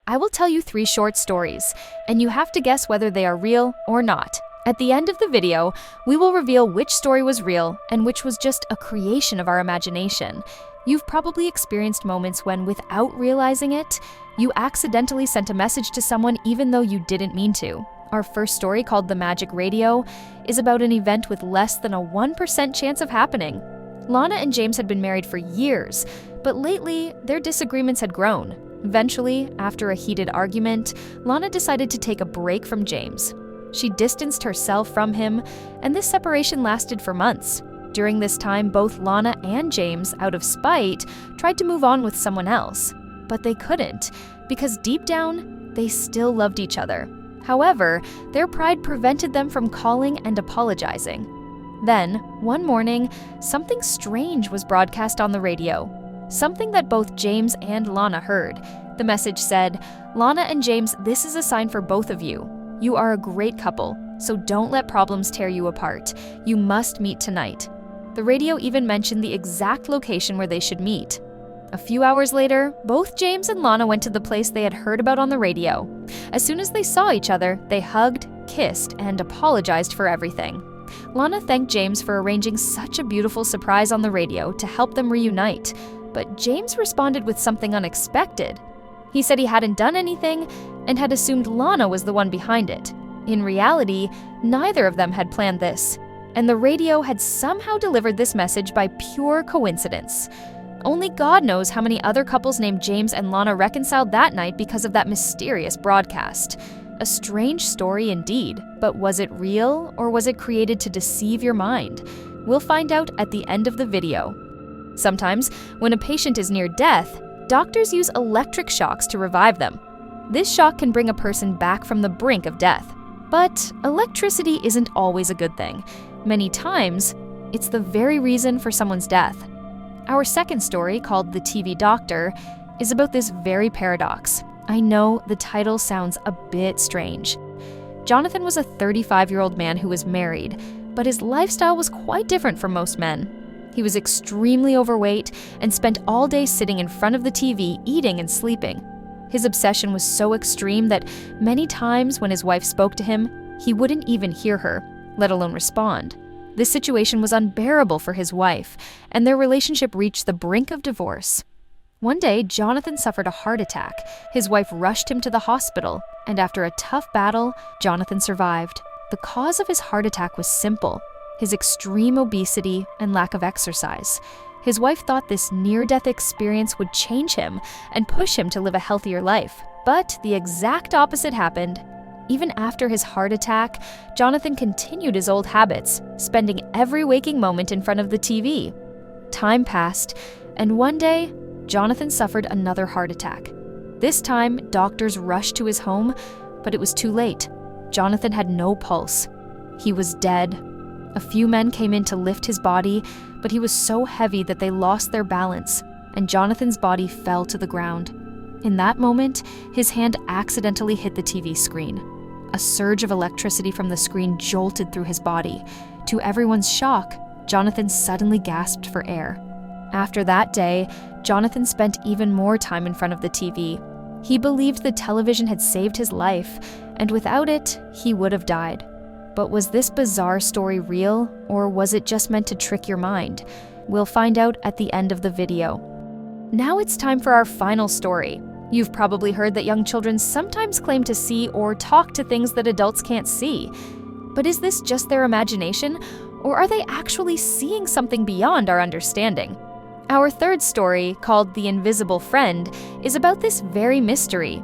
I will tell you 3 short stories, and you have to guess whether they are real or not. At the end of the video, we will reveal which story was real and which was just a creation of our imagination. You've probably experienced moments when, without realizing it, you accidentally sent a message to someone even though you didn't mean to. Our first story, called The Magic Radio, is about an event with less than a 1% chance of happening. Lana and James had been married for years, but lately, their disagreements had grown. Eventually, after a heated argument, Lana decided to take a break from James. She distanced herself from him, and this separation lasted for months. During this time, both Lana and James, out of spite, tried to move on with someone else. But they couldn't, because deep down, they still loved each other. However, their pride prevented them from calling and apologizing. Then, one morning, something strange was broadcast on the radio. Something that both James and Lana heard. The message said, "Lana and James, this is a sign for both of you. You are a great couple, so don't let problems tear you apart. You must meet tonight." The radio even mentioned the exact location where they should meet. A few hours later, both James and Lana went to the place they had heard about on the radio. As soon as they saw each other, they hugged, kissed, and apologized for everything. Lana thanked James for arranging such a beautiful surprise on the radio to help them reunite, but James responded with something unexpected. He said he hadn't done anything and had assumed Lana was the one behind it. In reality, neither of them had planned this, and the radio had somehow delivered this message by pure coincidence. Only God knows how many other couples named James and Lana reconciled that night because of that mysterious broadcast. A strange story indeed, but was it real or was it created to deceive your mind? We'll find out at the end of the video. Sometimes, when a patient is near death, doctors use electric shocks to revive them. This shock can bring a person back from the brink of death. But electricity isn't always a good thing. Many times, it's the very reason for someone's death. Our second story, called The TV Doctor, is about this very paradox. I know the title sounds a bit strange. Jonathan was a 35-year-old man who was married, but his lifestyle was quite different from most men. He was extremely overweight and spent all day sitting in front of the TV, eating and sleeping. His obsession was so extreme that many times when his wife spoke to him, he wouldn't even hear her, let alone respond. This situation was unbearable for his wife, and their relationship reached the brink of divorce. One day, Jonathan suffered a heart attack. His wife rushed him to the hospital, and after a tough battle, Jonathan survived. The cause of his heart attack was simple: his extreme obesity and lack of exercise. His wife thought this near-death experience would change him and push him to live a healthier life, but the exact opposite happened. Even after his heart attack, Jonathan continued his old habits, spending every waking moment in front of the TV. Time passed, and one day, Jonathan suffered another heart attack. This time, doctors rushed to his home, but it was too late. Jonathan had no pulse. He was dead. A few men came in to lift his body, but he was so heavy that they lost their balance, and Jonathan's body fell to the ground. In that moment, his hand accidentally hit the TV screen. A surge of electricity from the screen jolted through his body. To everyone's shock, Jonathan suddenly gasped for air. After that day, Jonathan spent even more time in front of the TV. He believed the television had saved his life, and without it, he would have died. But was this bizarre story real, or was it just meant to trick your mind? We'll find out at the end of the video. Now it's time for our final story. You've probably heard that young children sometimes claim to see or talk to things that adults can't see. But is this just their imagination, or are they actually seeing something beyond our understanding? Our third story, called The Invisible Friend, is about this very mystery.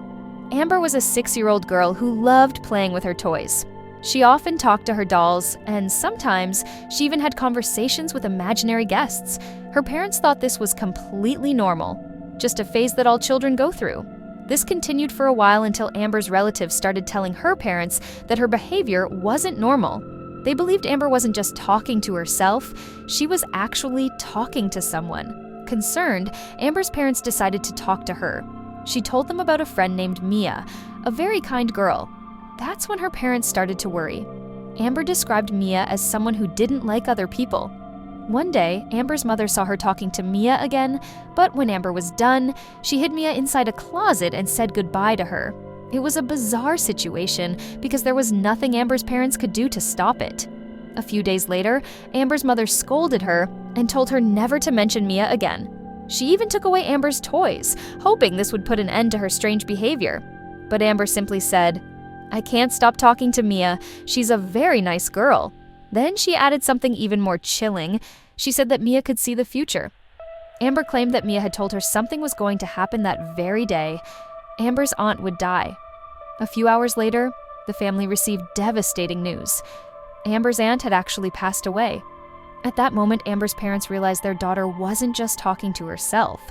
Amber was a 6-year-old girl who loved playing with her toys. She often talked to her dolls, and sometimes she even had conversations with imaginary guests. Her parents thought this was completely normal, just a phase that all children go through. This continued for a while until Amber's relatives started telling her parents that her behavior wasn't normal. They believed Amber wasn't just talking to herself, she was actually talking to someone. Concerned, Amber's parents decided to talk to her. She told them about a friend named Mia, a very kind girl. That's when her parents started to worry. Amber described Mia as someone who didn't like other people. One day, Amber's mother saw her talking to Mia again, but when Amber was done, she hid Mia inside a closet and said goodbye to her. It was a bizarre situation because there was nothing Amber's parents could do to stop it. A few days later, Amber's mother scolded her and told her never to mention Mia again. She even took away Amber's toys, hoping this would put an end to her strange behavior. But Amber simply said, "I can't stop talking to Mia. She's a very nice girl." Then she added something even more chilling. She said that Mia could see the future. Amber claimed that Mia had told her something was going to happen that very day. Amber's aunt would die. A few hours later, the family received devastating news. Amber's aunt had actually passed away. At that moment, Amber's parents realized their daughter wasn't just talking to herself.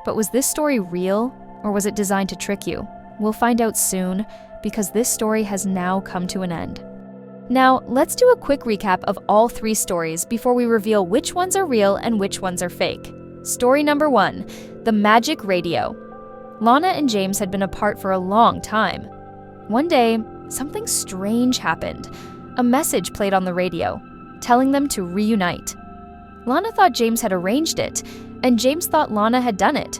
But was this story real, or was it designed to trick you? We'll find out soon, because this story has now come to an end. Now, let's do a quick recap of all 3 stories before we reveal which ones are real and which ones are fake. Story number 1, the magic radio. Lana and James had been apart for a long time. One day, something strange happened. A message played on the radio, telling them to reunite. Lana thought James had arranged it, and James thought Lana had done it.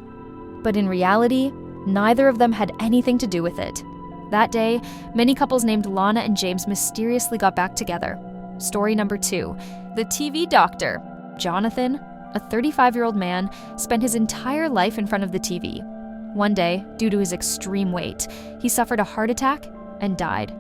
But in reality, neither of them had anything to do with it. That day, many couples named Lana and James mysteriously got back together. Story number 2, the TV doctor. Jonathan, a 35-year-old man, spent his entire life in front of the TV. One day, due to his extreme weight, he suffered a heart attack and died.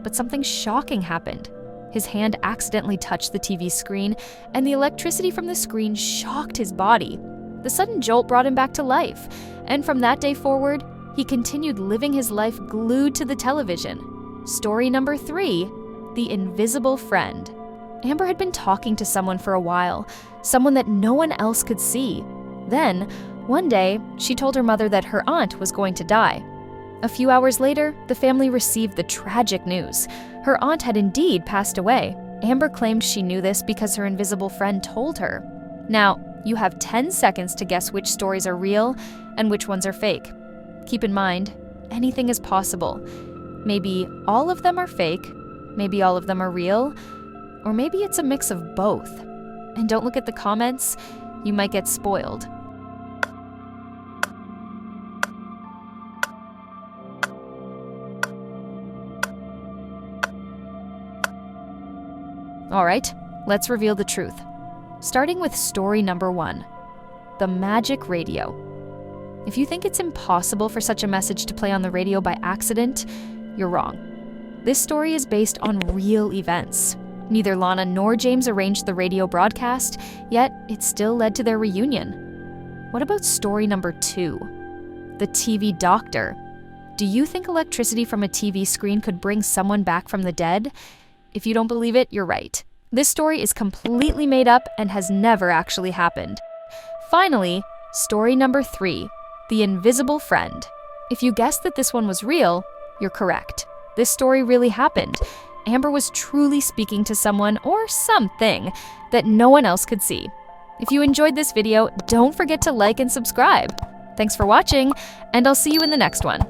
But something shocking happened. His hand accidentally touched the TV screen, and the electricity from the screen shocked his body. The sudden jolt brought him back to life, and from that day forward, he continued living his life glued to the television. Story number 3, the invisible friend. Amber had been talking to someone for a while, someone that no one else could see. Then, one day, she told her mother that her aunt was going to die. A few hours later, the family received the tragic news. Her aunt had indeed passed away. Amber claimed she knew this because her invisible friend told her. Now, you have 10 seconds to guess which stories are real and which ones are fake. Keep in mind, anything is possible. Maybe all of them are fake, maybe all of them are real, or maybe it's a mix of both. And don't look at the comments, you might get spoiled. Alright, let's reveal the truth. Starting with story number 1, the magic radio. If you think it's impossible for such a message to play on the radio by accident, you're wrong. This story is based on real events. Neither Lana nor James arranged the radio broadcast, yet it still led to their reunion. What about story number 2, the TV doctor? Do you think electricity from a TV screen could bring someone back from the dead? If you don't believe it, you're right. This story is completely made up and has never actually happened. Finally, story number 3, the invisible friend. If you guessed that this one was real, you're correct. This story really happened. Amber was truly speaking to someone or something that no one else could see. If you enjoyed this video, don't forget to like and subscribe. Thanks for watching, and I'll see you in the next one.